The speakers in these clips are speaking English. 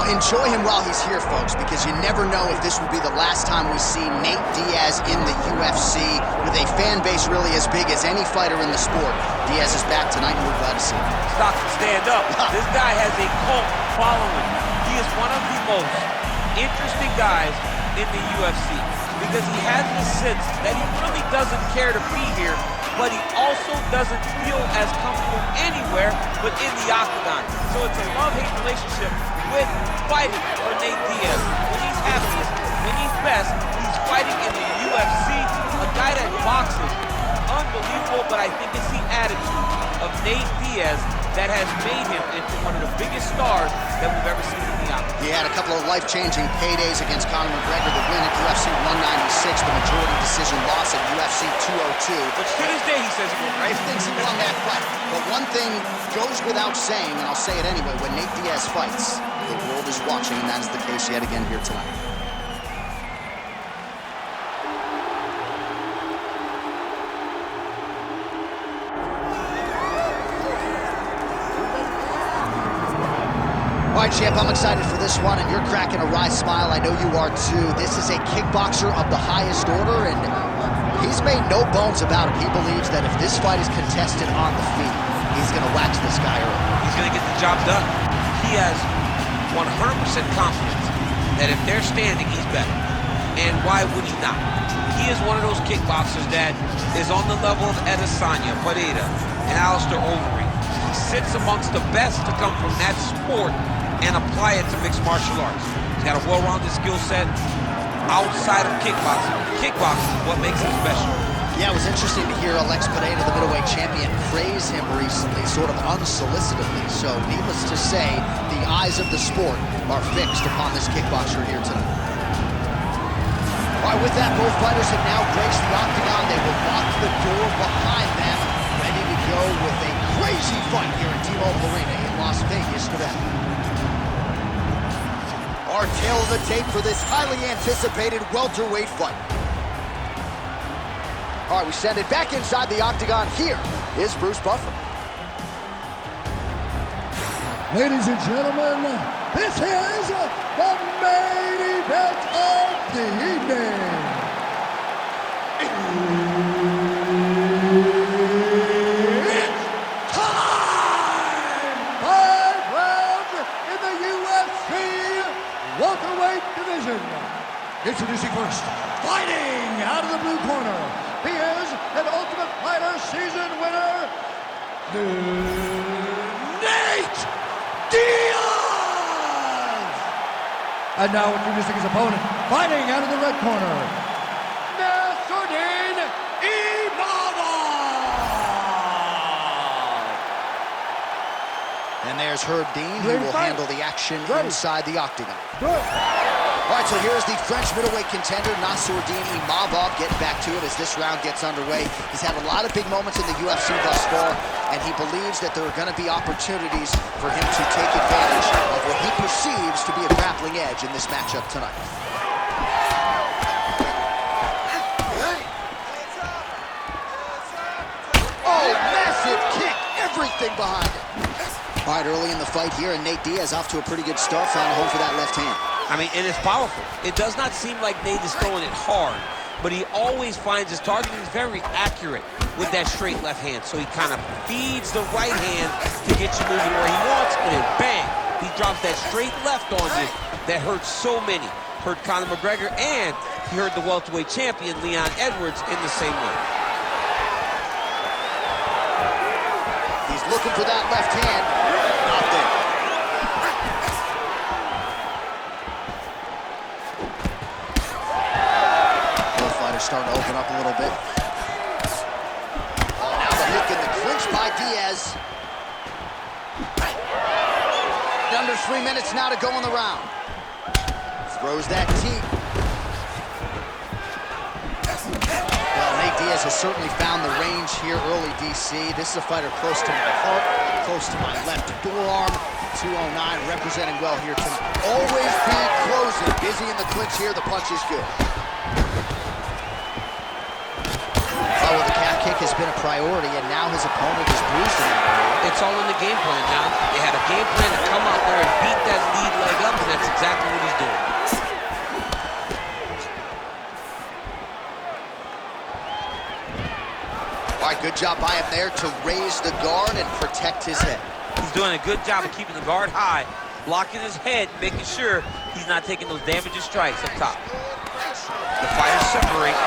enjoy him while he's here, folks, because you never know if this will be the last time we see Nate Diaz in the UFC with a fan base really as big as any fighter in the sport. Diaz is back tonight, and we're glad to see him. Stop and stand up. This guy has a cult following. He is one of the most interesting guys in the UFC because he has this sense that he really doesn't care to be here, but he also doesn't feel as comfortable anywhere but in the octagon. So it's a love-hate relationship with fighting for Nate Diaz. When he's happiest, when he's best, he's fighting in the UFC. A guy that boxes, unbelievable, but I think it's the attitude of Nate Diaz that has made him into one of the biggest stars that we've ever seen in the octagon. He had a couple of life-changing paydays against Conor McGregor, the win at UFC 196, the majority decision loss at UFC 202. Which to this day he says he won, right? He thinks he won that fight. But one thing goes without saying, and I'll say it anyway, when Nate Diaz fights, the world is watching, and that is the case yet again here tonight. All right, champ, I'm excited for this one, and you're cracking a wry smile. I know you are, too. This is a kickboxer of the highest order, and he's made no bones about it. He believes that if this fight is contested on the feet, he's going to wax this guy early. He's going to get the job done. He has 100% confidence that if they're standing, he's better. And why would he not? He is one of those kickboxers that is on the level of Adesanya, Pereira, and Alistair Overeem. He sits amongst the best to come from that sport and apply it to mixed martial arts. He's got a well-rounded skill set outside of kickboxing. Kickboxing is what makes him special. Yeah, it was interesting to hear Alex Pereira, the middleweight champion, praise him recently, sort of unsolicitedly. So, needless to say, the eyes of the sport are fixed upon this kickboxer here tonight. All right, with that, both fighters have now graced the octagon. They will lock the door behind them, ready to go with a crazy fight here at T-Mobile Arena in Las Vegas, Nevada. Our tale of the tape for this highly anticipated welterweight fight. All right, we send it back inside the octagon. Here is Bruce Buffer. Ladies and gentlemen, this is the main event of the evening. It's time! 5 rounds in the UFC welterweight division. Introducing first, fighting out of the blue corner. He is an Ultimate Fighter season winner, Nate Diaz! And now introducing his opponent, fighting out of the red corner, Nassourdine Imavov! And there's Herb Dean, who will handle the action inside the octagon. Good. All right, so here's the French middleweight contender, Nassourdine Imavov, getting back to it as this round gets underway. He's had a lot of big moments in the UFC thus far, and he believes that there are going to be opportunities for him to take advantage of what he perceives to be a grappling edge in this matchup tonight. Oh, massive kick! Everything behind it. All right, early in the fight here, and Nate Diaz off to a pretty good start, finding a home for that left hand. I mean, and it's powerful. It does not seem like Nate is throwing it hard, but he always finds his target is very accurate with that straight left hand. So he kind of feeds the right hand to get you moving where he wants, and then bang, he drops that straight left on you that hurts so many. Hurt Conor McGregor, and he hurt the welterweight champion, Leon Edwards, in the same way. He's looking for that left hand. Not there. Starting to open up a little bit. Oh, now the hook in the clinch by Diaz. Under 3 minutes now to go in the round. Throws that teep. Well, Nate Diaz has certainly found the range here early, DC. This is a fighter close to my heart, close to my left forearm. 209 representing well here tonight. Always be closing. Busy in the clinch here. The punch is good. Oh, the calf kick has been a priority, and now his opponent is bruised in that area. It's all in the game plan now. They had a game plan to come out there and beat that lead leg up, and that's exactly what he's doing. All right, good job by him there to raise the guard and protect his head. He's doing a good job of keeping the guard high, blocking his head, making sure he's not taking those damaging strikes up top. The fighters separate.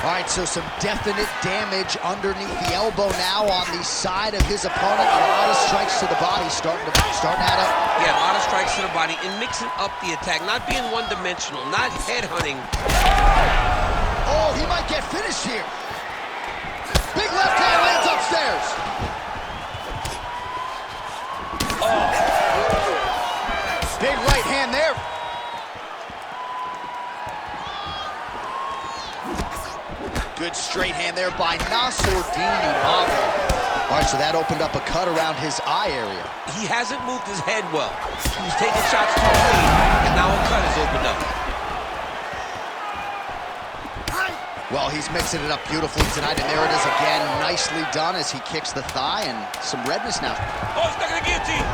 All right, so some definite damage underneath the elbow now on the side of his opponent. A lot of strikes to the body starting to add up. Yeah, a lot of strikes to the body and mixing up the attack, not being one-dimensional, not head-hunting. Oh, he might get finished here. Big left hand lands upstairs. Oh. Big right hand there. Good straight hand there by Nassourdine Imavov. All right, so that opened up a cut around his eye area. He hasn't moved his head well. He was taking shots too clean, and now a cut has opened up. Well, he's mixing it up beautifully tonight, and there it is again. Nicely done as he kicks the thigh, and some redness now. Oh, he's stuck in the guillotine.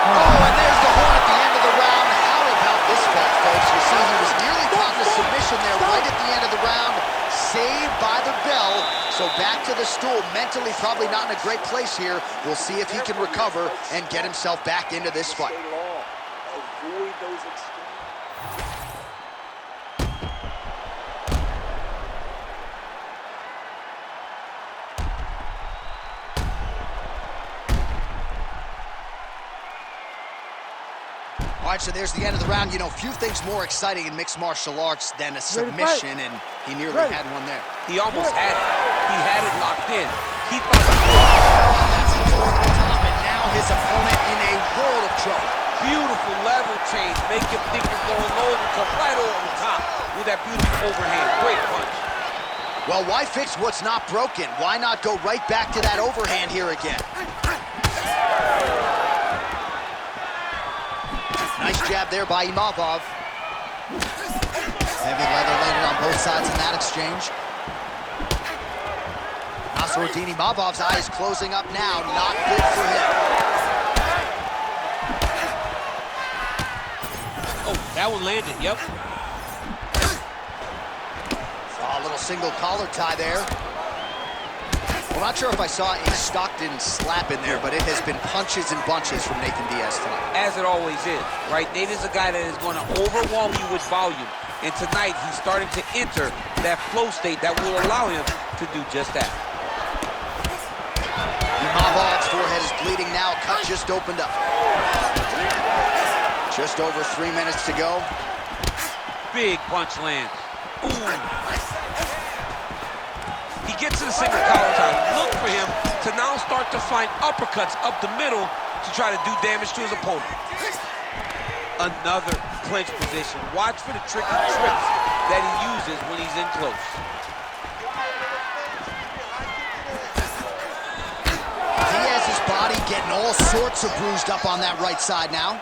Oh, and there's the horn at the end of the round. How about this fight, folks? You see, he was nearly caught in a submission there right at the end of the round. Saved by the bell. So back to the stool. Mentally probably not in a great place here. We'll see if he can recover and get himself back into this fight. Avoid those extremes. All right, so there's the end of the round. You know, few things more exciting in mixed martial arts than a submission, and he nearly had one there. He almost had it. He had it locked in. He thought That's towards the top, and now his opponent in a world of trouble. beautiful level change. Make him think you're going low and come right over the top with that beautiful overhand. Great punch. Well, why fix what's not broken? Why not go right back to that overhand here again? Nice jab there by Imavov. Heavy leather landed on both sides in that exchange. Nassourdine Imavov's eye is closing up now. Not good for him. Oh, that one landed, yep. A little single collar tie there. I'm not sure if I saw a Stockton slap in there, but it has been punches and bunches from Nathan Diaz tonight. As it always is, right? Nate is a guy that is going to overwhelm you with volume. And tonight, he's starting to enter that flow state that will allow him to do just that. Imavov's forehead is bleeding now. Cut just opened up. Just over 3 minutes to go. Big punch lands. Ooh. He gets to the single collar tie. Look for him to now start to find uppercuts up the middle to try to do damage to his opponent. Another clinch position. Watch for the tricky trips that he uses when he's in close. Diaz's body getting all sorts of bruised up on that right side now.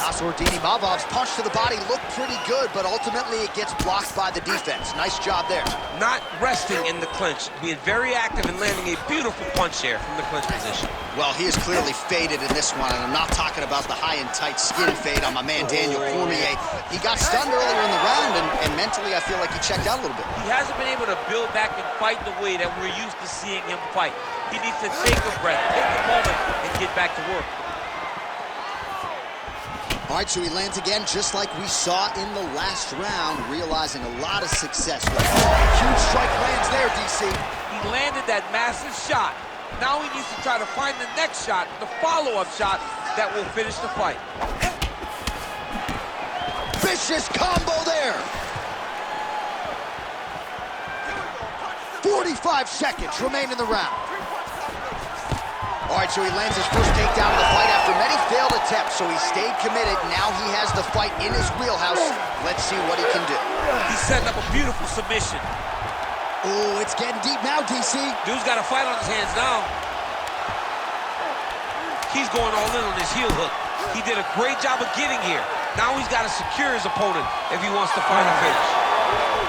Nassourdine Imavov's punch to the body looked pretty good, but ultimately it gets blocked by the defense. Nice job there. Not resting in the clinch, being very active and landing a beautiful punch there from the clinch position. Well, he is clearly faded in this one, and I'm not talking about the high and tight skin fade on my man Daniel Cormier. He got stunned earlier in the round, and mentally I feel like he checked out a little bit. He hasn't been able to build back and fight the way that we're used to seeing him fight. He needs to take a breath, take a moment, and get back to work. All right, so he lands again just like we saw in the last round, realizing a lot of success. Huge strike lands there, DC. He landed that massive shot. Now he needs to try to find the next shot, the follow-up shot that will finish the fight. Vicious combo there. 45 seconds remain in the round. All right, so he lands his first takedown of the fight after many failed attempts, so he stayed committed. Now he has the fight in his wheelhouse. Let's see what he can do. He's setting up a beautiful submission. Oh, it's getting deep now, DC. Dude's got a fight on his hands now. He's going all in on his heel hook. He did a great job of getting here. Now he's got to secure his opponent if he wants to find a finish.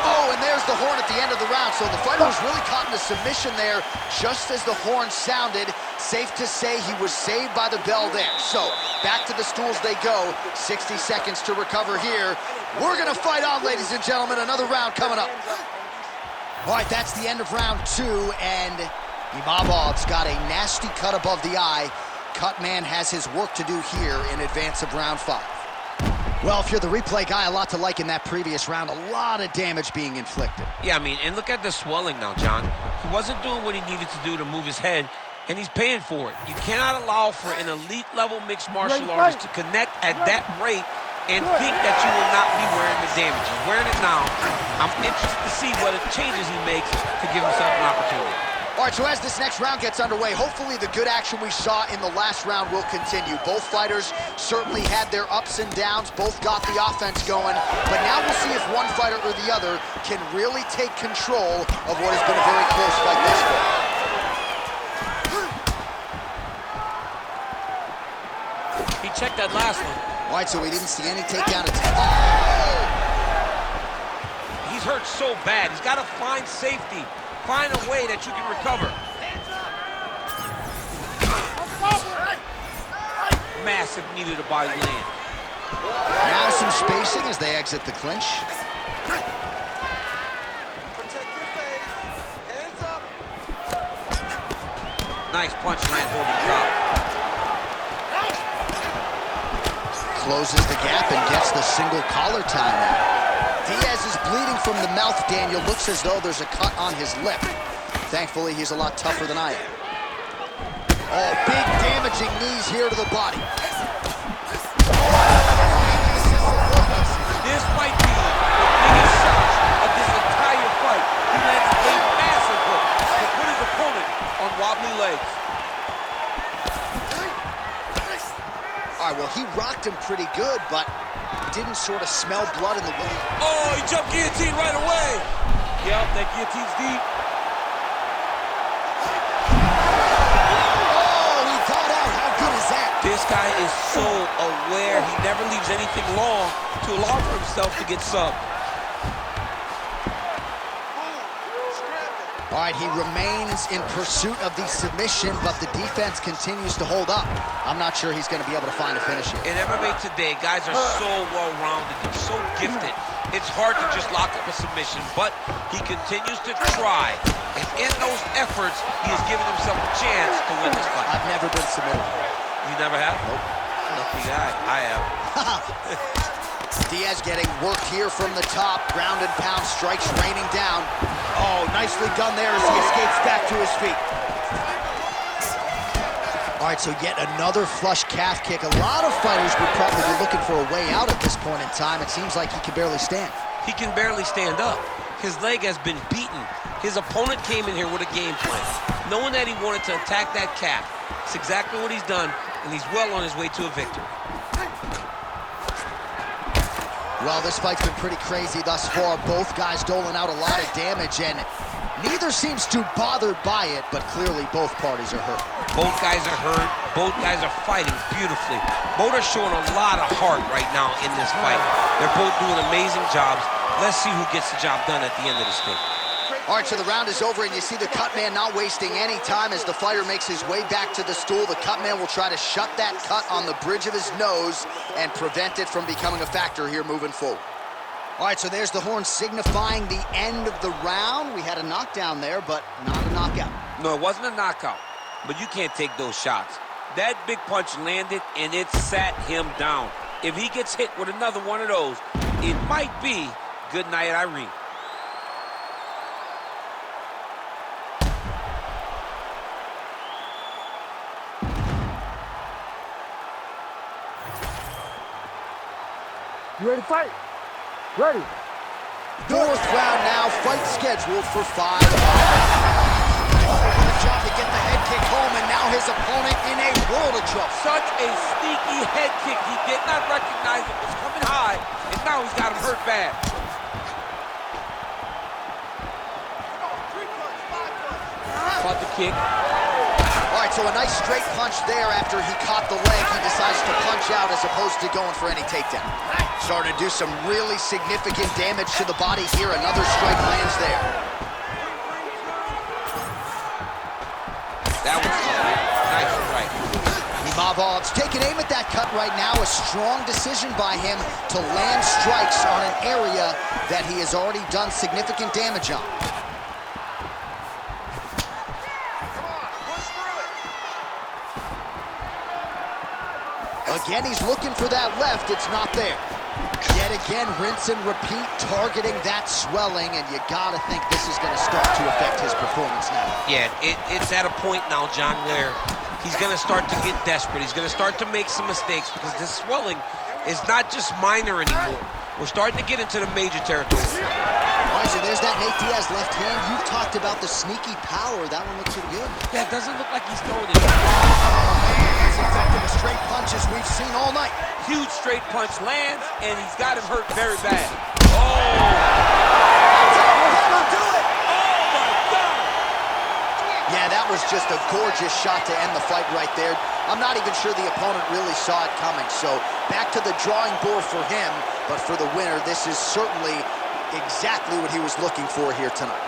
Oh, and there's the horn at the end of the round. So the fighter was really caught in a submission there just as the horn sounded. Safe to say he was saved by the bell there. So back to the stools they go. 60 seconds to recover here. We're going to fight on, ladies and gentlemen. Another round coming up. All right, that's the end of round 2, and Imavov's got a nasty cut above the eye. Cut man has his work to do here in advance of round 5. Well, if you're the replay guy, a lot to like in that previous round. A lot of damage being inflicted. Yeah, I mean, and look at the swelling now, John. He wasn't doing what he needed to do to move his head, and he's paying for it. You cannot allow for an elite-level mixed martial artist to connect at that rate and think that you will not be wearing the damage. He's wearing it now. I'm interested to see what changes he makes to give himself an opportunity. All right, so as this next round gets underway, hopefully the good action we saw in the last round will continue. Both fighters certainly had their ups and downs, both got the offense going, but now we'll see if one fighter or the other can really take control of what has been a very close fight this far. He checked that last one. All right, so we didn't see any takedown attempt. Oh! He's hurt so bad. He's got to find safety. Find a way that you can recover. Massive knee to the body land. Now some spacing as they exit the clinch. Protect your face. Hands up. Nice punch land over the top. Closes the gap and gets the single collar tie now. Diaz is bleeding from the mouth, Daniel. Looks as though there's a cut on his lip. Thankfully, he's a lot tougher than I am. Oh, big damaging knees here to the body. This might be the biggest shot of this entire fight. He lands a massive hook to put his opponent on wobbly legs. All right, well, he rocked him pretty good, but didn't sort of smell blood in the way. Oh, he jumped guillotine right away. Yep, that guillotine's deep. Oh, he got out. How good is that? This guy is so aware. He never leaves anything long to allow for himself to get subbed. All right, he remains in pursuit of the submission, but the defense continues to hold up. I'm not sure he's going to be able to find a finish here. In MMA today, guys are so well-rounded and so gifted. It's hard to just lock up a submission, but he continues to try. And in those efforts, he has given himself a chance to win this fight. I've never been submitted. You never have? Nope. Lucky guy. I have. Diaz getting worked here from the top. Ground and pound strikes raining down. Oh, nicely done there as he escapes back to his feet. All right, so yet another flush calf kick. A lot of fighters would probably be looking for a way out at this point in time. It seems like he can barely stand. He can barely stand up. His leg has been beaten. His opponent came in here with a game plan, knowing that he wanted to attack that calf. It's exactly what he's done, and he's well on his way to a victory. Well, this fight's been pretty crazy thus far. Both guys doling out a lot of damage, and neither seems too bothered by it, but clearly both parties are hurt. Both guys are hurt. Both guys are fighting beautifully. Both are showing a lot of heart right now in this fight. They're both doing amazing jobs. Let's see who gets the job done at the end of this thing. All right, so the round is over, and you see the cut man not wasting any time as the fighter makes his way back to the stool. The cut man will try to shut that cut on the bridge of his nose and prevent it from becoming a factor here moving forward. All right, so there's the horn signifying the end of the round. We had a knockdown there, but not a knockout. No, it wasn't a knockout, but you can't take those shots. That big punch landed, and it sat him down. If he gets hit with another one of those, it might be good night, Irene. You ready to fight? Ready. Fourth round now, fight scheduled for 5 Good job to get the head kick home, and now his opponent in a world of trouble. Such a sneaky head kick. He did not recognize it was coming high, and now he's got him hurt bad. Caught the kick. All right, so a nice straight punch there after he caught the leg. He decides to punch out as opposed to going for any takedown. Starting to do some really significant damage to the body here. Another strike lands there. That was nice right. Imavov's taking aim at that cut right now. A strong decision by him to land strikes on an area that he has already done significant damage on. Again, he's looking for that left. It's not there. Yet again, rinse and repeat, targeting that swelling, and you gotta think this is gonna start to affect his performance now. Yeah, it's at a point now, John, where he's gonna start to get desperate. He's gonna start to make some mistakes because this swelling is not just minor anymore. We're starting to get into the major territory. All right, so there's that Nate Diaz left hand. You've talked about the sneaky power. That one looks pretty good. Yeah, it doesn't look like he's throwing it. As effective as straight punches we've seen all night. Huge straight punch lands, and he's got him hurt very bad. Oh! Yeah, that was just a gorgeous shot to end the fight right there. I'm not even sure the opponent really saw it coming. So back to the drawing board for him, but for the winner, this is certainly exactly what he was looking for here tonight.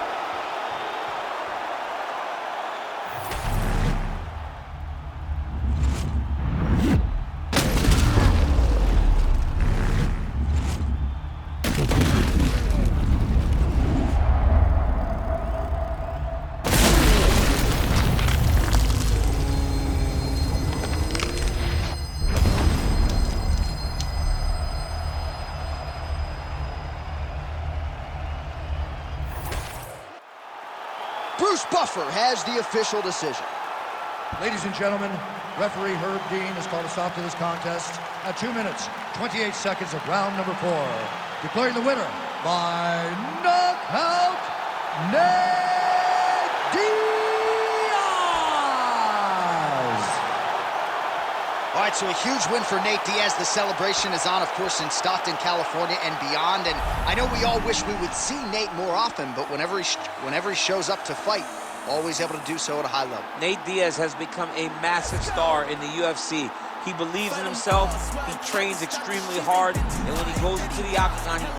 Bruce Buffer has the official decision. Ladies and gentlemen, referee Herb Dean has called a stop to this contest at 2 minutes, 28 seconds of round number 4. Declaring the winner by knockout, Nate Diaz! All right, so a huge win for Nate Diaz. The celebration is on, of course, in Stockton, California and beyond. And I know we all wish we would see Nate more often, but whenever he shows up to fight, always able to do so at a high level. Nate Diaz has become a massive star in the UFC. He believes in himself, he trains extremely hard, and when he goes into the octagon, he